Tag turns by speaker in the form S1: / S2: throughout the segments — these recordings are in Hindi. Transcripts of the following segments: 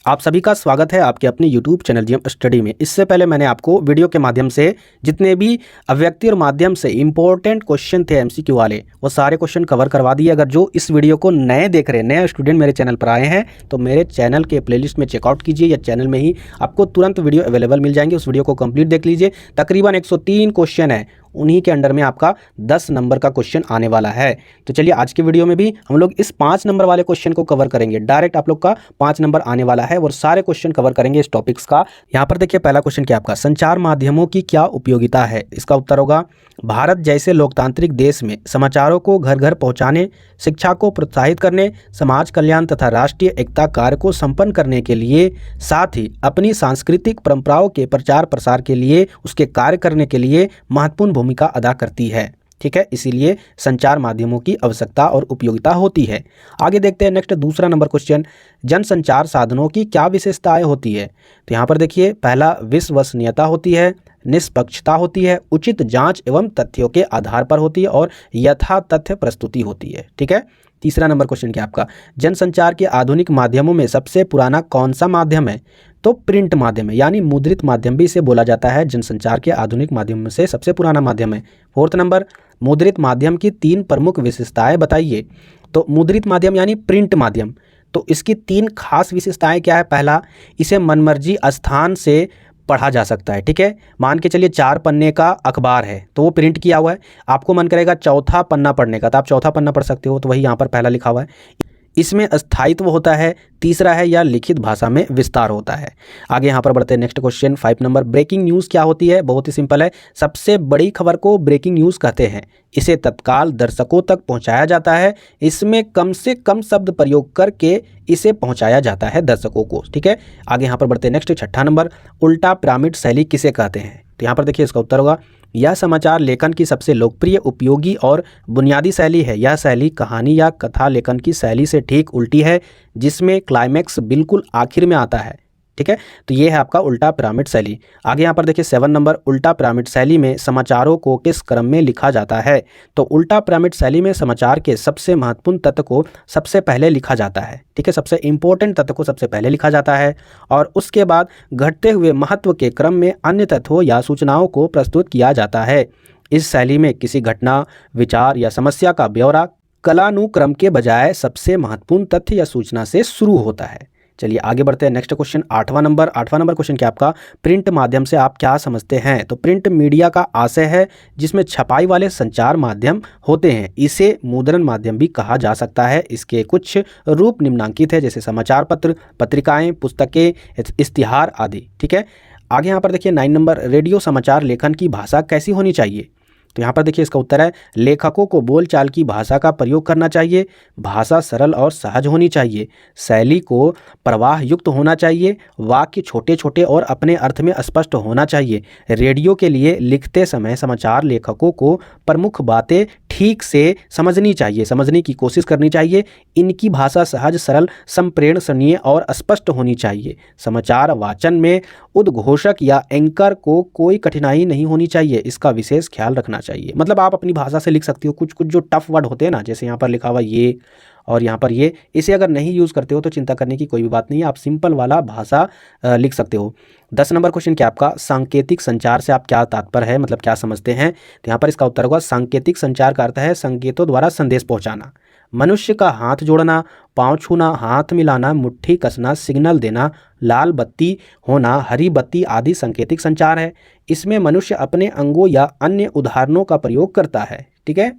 S1: आप सभी का स्वागत है आपके अपने YouTube चैनल जीएम स्टडी में। इससे पहले मैंने आपको वीडियो के माध्यम से जितने भी अव्यक्ति और माध्यम से इंपॉर्टेंट क्वेश्चन थे एमसीक्यू वाले, वो सारे क्वेश्चन कवर करवा दिए। अगर जो इस वीडियो को नए देख रहे हैं, नए स्टूडेंट मेरे चैनल पर आए हैं, तो मेरे चैनल के प्लेलिस्ट में चेकआउट कीजिए या चैनल में ही आपको तुरंत वीडियो अवेलेबल मिल जाएंगे। उस वीडियो को कंप्लीट देख लीजिए। तकरीबन 103 क्वेश्चन है, उन्हीं के अंडर में आपका 10 नंबर का क्वेश्चन आने वाला है। तो चलिए आज की वीडियो में भी हम लोग इस 5 नंबर वाले क्वेश्चन को कवर करेंगे। डायरेक्ट आप लोग का 5 नंबर आने वाला है और सारे क्वेश्चन कवर करेंगे इस टॉपिक्स का। यहाँ पर देखिए पहला क्वेश्चन क्या आपका, संचार माध्यमों की क्या उपयोगिता है। इसका उत्तर होगा भारत जैसे लोकतांत्रिक देश में समाचारों को घर घर पहुँचाने, शिक्षा को प्रोत्साहित करने, समाज कल्याण तथा राष्ट्रीय एकता कार्य को संपन्न करने के लिए, साथ ही अपनी सांस्कृतिक परंपराओं के प्रचार प्रसार के लिए, उसके कार्य करने के लिए महत्वपूर्ण भूमिका अदा करती है। ठीक है, इसीलिए संचार माध्यमों की आवश्यकता और उपयोगिता होती है। आगे देखते हैं नेक्स्ट दूसरा नंबर क्वेश्चन, जनसंचार साधनों की क्या विशेषताएं होती है। तो यहाँ पर देखिए पहला विश्वसनीयता होती है, निष्पक्षता होती है, उचित जांच एवं तथ्यों के आधार पर होती है और यथा तथ्य प्रस्तुति होती है। ठीक है, तीसरा नंबर क्वेश्चन क्या आपका, जनसंचार के आधुनिक माध्यमों में सबसे पुराना कौन सा माध्यम है। तो प्रिंट माध्यम है, यानी मुद्रित माध्यम भी इसे बोला जाता है। जनसंचार के आधुनिक माध्यम में से सबसे पुराना माध्यम है। फोर्थ नंबर, मुद्रित माध्यम की 3 प्रमुख विशेषताएं बताइए। तो मुद्रित माध्यम यानी प्रिंट माध्यम, तो इसकी 3 खास विशेषताएं क्या है। पहला, इसे मनमर्जी स्थान से पढ़ा जा सकता है। ठीक है, मान के चलिए 4 पन्ने का अखबार है तो वो प्रिंट किया हुआ है, आपको मन करेगा चौथा पन्ना पढ़ने का तो आप चौथा पन्ना पढ़ सकते हो, तो वही यहाँ पर पहला लिखा हुआ है। इसमें स्थायित्व होता है। तीसरा है या लिखित भाषा में विस्तार होता है। आगे यहाँ पर बढ़ते हैं next question 5 number, breaking news क्या होती है। बहुत ही सिंपल है, सबसे बड़ी खबर को ब्रेकिंग न्यूज़ कहते हैं। इसे तत्काल दर्शकों तक पहुँचाया जाता है। इसमें कम से कम शब्द प्रयोग करके इसे पहुँचाया जाता है दर्शकों को। ठीक है, आगे यहाँ पर बढ़ते हैं नेक्स्ट 6 नंबर, उल्टा पिरामिड शैली किसे कहते हैं। तो यहाँ पर देखिए इसका उत्तर होगा, यह समाचार लेखन की सबसे लोकप्रिय, उपयोगी और बुनियादी शैली है। यह शैली कहानी या कथा लेखन की शैली से ठीक उल्टी है, जिसमें क्लाइमैक्स बिल्कुल आखिर में आता है। ठीक है, तो ये है आपका उल्टा पिरामिड शैली। आगे यहाँ पर देखिए 7 नंबर, उल्टा पिरामिड शैली में समाचारों को किस क्रम में लिखा जाता है। तो उल्टा पिरामिड शैली में समाचार के सबसे महत्वपूर्ण तत्व को सबसे पहले लिखा जाता है। ठीक है, सबसे इंपॉर्टेंट तत्व को सबसे पहले लिखा जाता है और उसके बाद घटते हुए महत्व के क्रम में अन्य तत्वों या सूचनाओं को प्रस्तुत किया जाता है। इस शैली में किसी घटना, विचार या समस्या का ब्यौरा कालानुक्रम के बजाय सबसे महत्वपूर्ण तथ्य या सूचना से शुरू होता है। चलिए आगे बढ़ते हैं नेक्स्ट क्वेश्चन 8वां नंबर क्वेश्चन क्या आपका, प्रिंट माध्यम से आप क्या समझते हैं। तो प्रिंट मीडिया का आशय है जिसमें छपाई वाले संचार माध्यम होते हैं। इसे मुद्रण माध्यम भी कहा जा सकता है। इसके कुछ रूप निम्नांकित है, जैसे समाचार पत्र, पत्रिकाएं, पुस्तकें, इश्तिहार आदि। ठीक है, आगे यहाँ पर देखिए 9 नंबर, रेडियो समाचार लेखन की भाषा कैसी होनी चाहिए। तो यहाँ पर देखिए इसका उत्तर है, लेखकों को बोलचाल की भाषा का प्रयोग करना चाहिए। भाषा सरल और सहज होनी चाहिए। शैली को प्रवाह युक्त होना चाहिए। वाक्य छोटे छोटे और अपने अर्थ में स्पष्ट होना चाहिए। रेडियो के लिए लिखते समय समाचार लेखकों को प्रमुख बातें ठीक से समझने की कोशिश करनी चाहिए। इनकी भाषा सहज, सरल, संप्रेषणीय और स्पष्ट होनी चाहिए। समाचार वाचन में उद्घोषक या एंकर को कोई कठिनाई नहीं होनी चाहिए, इसका विशेष ख्याल रखना चाहिए। मतलब आप अपनी भाषा से लिख सकते हो। कुछ कुछ जो टफ वर्ड होते हैं ना, जैसे यहाँ पर लिखा हुआ ये और यहाँ पर ये, इसे अगर नहीं यूज़ करते हो तो चिंता करने की कोई भी बात नहीं है, आप सिंपल वाला भाषा लिख सकते हो। 10 नंबर क्वेश्चन क्या आपका, सांकेतिक संचार से आप क्या तात्पर्य है, मतलब क्या समझते हैं। तो यहाँ पर इसका उत्तर होगा, सांकेतिक संचार का अर्थ है संकेतों द्वारा संदेश पहुँचाना। मनुष्य का हाथ जोड़ना, पाँव छूना, हाथ मिलाना, मुट्ठी कसना, सिग्नल देना, लाल बत्ती होना, हरी बत्ती आदि सांकेतिक संचार है। इसमें मनुष्य अपने अंगों या अन्य उदाहरणों का प्रयोग करता है। ठीक है,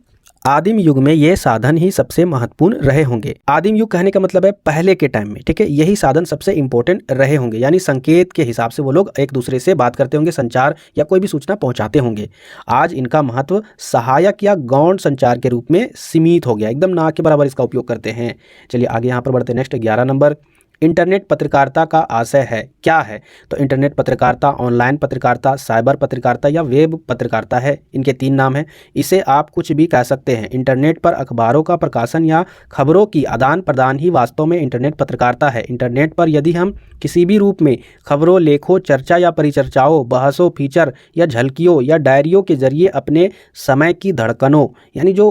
S1: आदिम युग में ये साधन ही सबसे महत्वपूर्ण रहे होंगे। आदिम युग कहने का मतलब है पहले के टाइम में। ठीक है, यही साधन सबसे इंपॉर्टेंट रहे होंगे, यानी संकेत के हिसाब से वो लोग एक दूसरे से बात करते होंगे, संचार या कोई भी सूचना पहुंचाते होंगे। आज इनका महत्व सहायक या गौण संचार के रूप में सीमित हो गया, एकदम ना के बराबर इसका उपयोग करते हैं। चलिए आगे यहाँ पर बढ़ते नेक्स्ट 11 नंबर, इंटरनेट पत्रकारिता का आशय है क्या है। तो इंटरनेट पत्रकारिता ऑनलाइन पत्रकारिता, साइबर पत्रकारिता या वेब पत्रकारिता है। इनके 3 नाम हैं। इसे आप कुछ भी कह सकते हैं। इंटरनेट पर अखबारों का प्रकाशन या खबरों की आदान प्रदान ही वास्तव में इंटरनेट पत्रकारिता है। इंटरनेट पर यदि हम किसी भी रूप में खबरों, लेखों, चर्चा या परिचर्चाओं, बहसों, फीचर या झलकियों या डायरियों के जरिए अपने समय की धड़कनों, यानी जो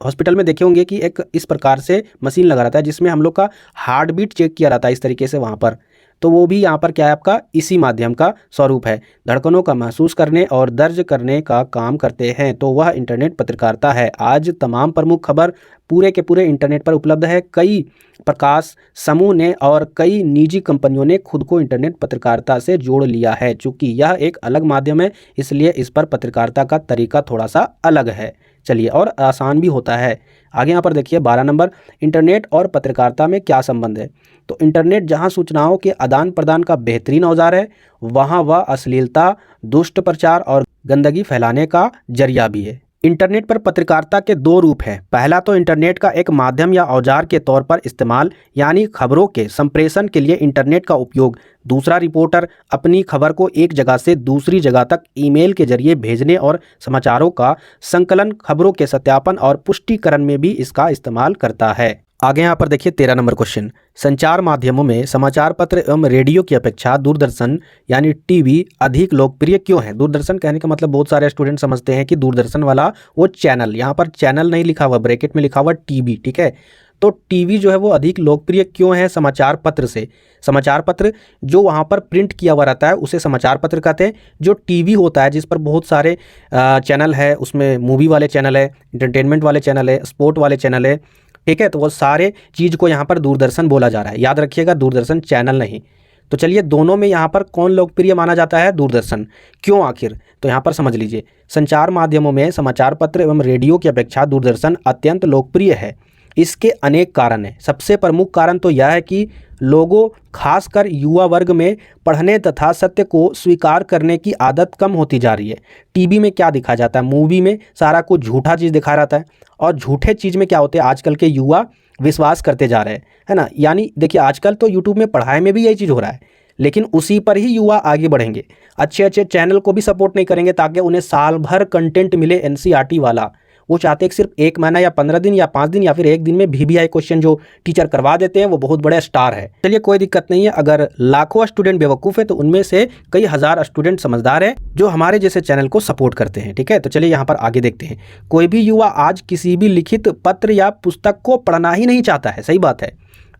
S1: हॉस्पिटल में देखे होंगे कि एक इस प्रकार से मशीन लगा रहता है जिसमें हम लोग का हार्ट बीट चेक किया जाता है इस तरीके से वहाँ पर, तो वो भी यहाँ पर क्या है आपका इसी माध्यम का स्वरूप है। धड़कनों का महसूस करने और दर्ज करने का काम करते हैं, तो वह इंटरनेट पत्रकारिता है। आज तमाम प्रमुख खबर पूरे के पूरे इंटरनेट पर उपलब्ध है। कई प्रकाश समूह ने और कई निजी कंपनियों ने खुद को इंटरनेट पत्रकारिता से जोड़ लिया है। चूँकि यह एक अलग माध्यम है, इसलिए इस पर पत्रकारिता का तरीका थोड़ा सा अलग है। चलिए, और आसान भी होता है। आगे यहाँ पर देखिए 12 नंबर, इंटरनेट और पत्रकारिता में क्या संबंध है। तो इंटरनेट जहाँ सूचनाओं के आदान प्रदान का बेहतरीन औजार है, वहाँ वह अश्लीलता, दुष्ट प्रचार और गंदगी फैलाने का जरिया भी है। इंटरनेट पर पत्रकारिता के दो रूप हैं। पहला तो इंटरनेट का एक माध्यम या औजार के तौर पर इस्तेमाल, यानी खबरों के संप्रेषण के लिए इंटरनेट का उपयोग। दूसरा, रिपोर्टर अपनी खबर को एक जगह से दूसरी जगह तक ईमेल के जरिए भेजने और समाचारों का संकलन, खबरों के सत्यापन और पुष्टिकरण में भी इसका इस्तेमाल करता है। आगे यहाँ पर देखिए 13 नंबर क्वेश्चन, संचार माध्यमों में समाचार पत्र एवं रेडियो की अपेक्षा दूरदर्शन यानी टीवी अधिक लोकप्रिय क्यों है। दूरदर्शन कहने का मतलब बहुत सारे स्टूडेंट समझते हैं कि दूरदर्शन वाला वो चैनल, यहाँ पर चैनल नहीं लिखा हुआ, ब्रैकेट में लिखा हुआ टीवी, ठीक है। तो टीवी जो है वो अधिक लोकप्रिय क्यों है समाचार पत्र से। समाचार पत्र जो वहाँ पर प्रिंट किया हुआ रहता है उसे समाचार पत्र कहते हैं। जो टीवी होता है जिस पर बहुत सारे चैनल है, उसमें मूवी वाले चैनल है, एंटरटेनमेंट वाले चैनल है, स्पोर्ट वाले चैनल है, ठीक है, तो वो सारे चीज़ को यहाँ पर दूरदर्शन बोला जा रहा है। याद रखिएगा, दूरदर्शन चैनल नहीं। तो चलिए, दोनों में यहाँ पर कौन लोकप्रिय माना जाता है, दूरदर्शन। क्यों आखिर, तो यहाँ पर समझ लीजिए। संचार माध्यमों में समाचार पत्र एवं रेडियो की अपेक्षा दूरदर्शन अत्यंत लोकप्रिय है। इसके अनेक कारण हैं। सबसे प्रमुख कारण तो यह है कि लोगों, खासकर युवा वर्ग में पढ़ने तथा सत्य को स्वीकार करने की आदत कम होती जा रही है। टीवी में क्या दिखाया जाता है, मूवी में सारा कुछ झूठा चीज़ दिखाया जाता है, और झूठे चीज़ में क्या होते हैं आजकल के युवा विश्वास करते जा रहे हैं, है ना। यानी देखिए, आजकल तो यूट्यूब में पढ़ाई में भी यही चीज़ हो रहा है, लेकिन उसी पर ही युवा आगे बढ़ेंगे। अच्छे अच्छे चैनल को भी सपोर्ट नहीं करेंगे ताकि उन्हें साल भर कंटेंट मिले एनसीईआरटी वाला। वो चाहते हैं कि सिर्फ 1 महीना या 15 दिन या 5 दिन या फिर 1 दिन में VVI क्वेश्चन जो टीचर करवा देते हैं वो बहुत बड़े स्टार है। चलिए, कोई दिक्कत नहीं है। अगर लाखों स्टूडेंट बेवकूफ़ है तो उनमें से कई हज़ार स्टूडेंट समझदार हैं जो हमारे जैसे चैनल को सपोर्ट करते हैं, ठीक है। तो चलिए यहाँ पर आगे देखते हैं। कोई भी युवा आज किसी भी लिखित पत्र या पुस्तक को पढ़ना ही नहीं चाहता है। सही बात है,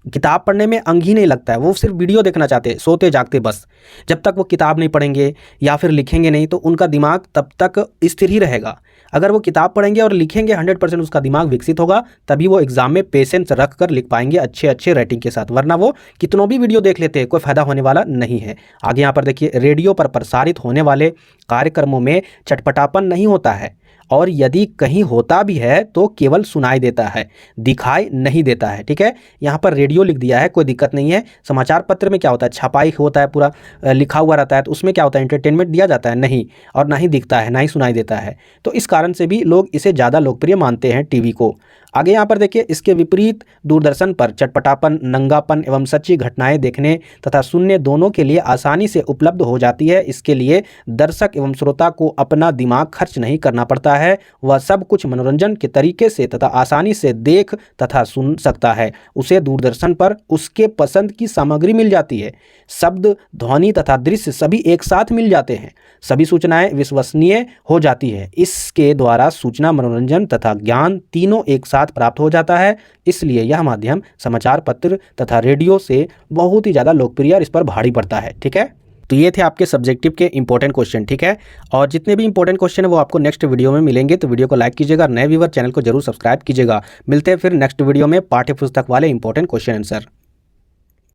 S1: किताब पढ़ने में अंग ही नहीं लगता है, वो सिर्फ वीडियो देखना चाहते हैं, सोते जागते बस। जब तक वो किताब नहीं पढ़ेंगे या फिर लिखेंगे नहीं तो उनका दिमाग तब तक स्थिर ही रहेगा। अगर वो किताब पढ़ेंगे और लिखेंगे 100% उसका दिमाग विकसित होगा, तभी वो एग्जाम में पेशेंस रख कर लिख पाएंगे अच्छे अच्छे रेटिंग के साथ। वरना वो कितनों भी वीडियो देख लेते हैं, कोई फायदा होने वाला नहीं है। आगे यहाँ पर देखिए, रेडियो पर प्रसारित होने वाले कार्यक्रमों में चटपटापन नहीं होता है, और यदि कहीं होता भी है तो केवल सुनाई देता है, दिखाई नहीं देता है, ठीक है। यहाँ पर रेडियो लिख दिया है, कोई दिक्कत नहीं है। समाचार पत्र में क्या होता है, छपाई होता है, पूरा लिखा हुआ रहता है, तो उसमें क्या होता है, एंटरटेनमेंट दिया जाता है नहीं, और ना ही दिखता है, ना ही सुनाई देता है। तो इस कारण से भी लोग इसे ज़्यादा लोकप्रिय मानते हैं टीवी को। आगे यहाँ पर देखिए, इसके विपरीत दूरदर्शन पर चटपटापन, नंगापन एवं सच्ची घटनाएं देखने तथा सुनने दोनों के लिए आसानी से उपलब्ध हो जाती है। इसके लिए दर्शक एवं श्रोता को अपना दिमाग खर्च नहीं करना पड़ता है, वह सब कुछ मनोरंजन के तरीके से तथा आसानी से देख तथा सुन सकता है। उसे दूरदर्शन पर उसके पसंद की सामग्री मिल जाती है, शब्द, ध्वनि तथा दृश्य सभी एक साथ मिल जाते हैं, सभी सूचनाएं विश्वसनीय हो जाती है। इसके द्वारा सूचना, मनोरंजन तथा ज्ञान तीनों एक साथ प्राप्त हो जाता है। इसलिए यह माध्यम समाचार पत्र तथा रेडियो से बहुत ही ज़्यादा लोकप्रिय और इस पर भारी पड़ता है, ठीक है। तो ये थे आपके सब्जेक्टिव के इंपॉर्टेंट क्वेश्चन, ठीक है। और जितने भी इंपॉर्टेंट क्वेश्चन है वो आपको नेक्स्ट वीडियो में मिलेंगे, तो वीडियो को लाइक कीजिएगा, नए व्यूअर चैनल को जरूर सब्सक्राइब कीजिएगा। मिलते हैं फिर नेक्स्ट वीडियो में पाठ्य पुस्तक वाले इंपॉर्टेंट क्वेश्चन आंसर।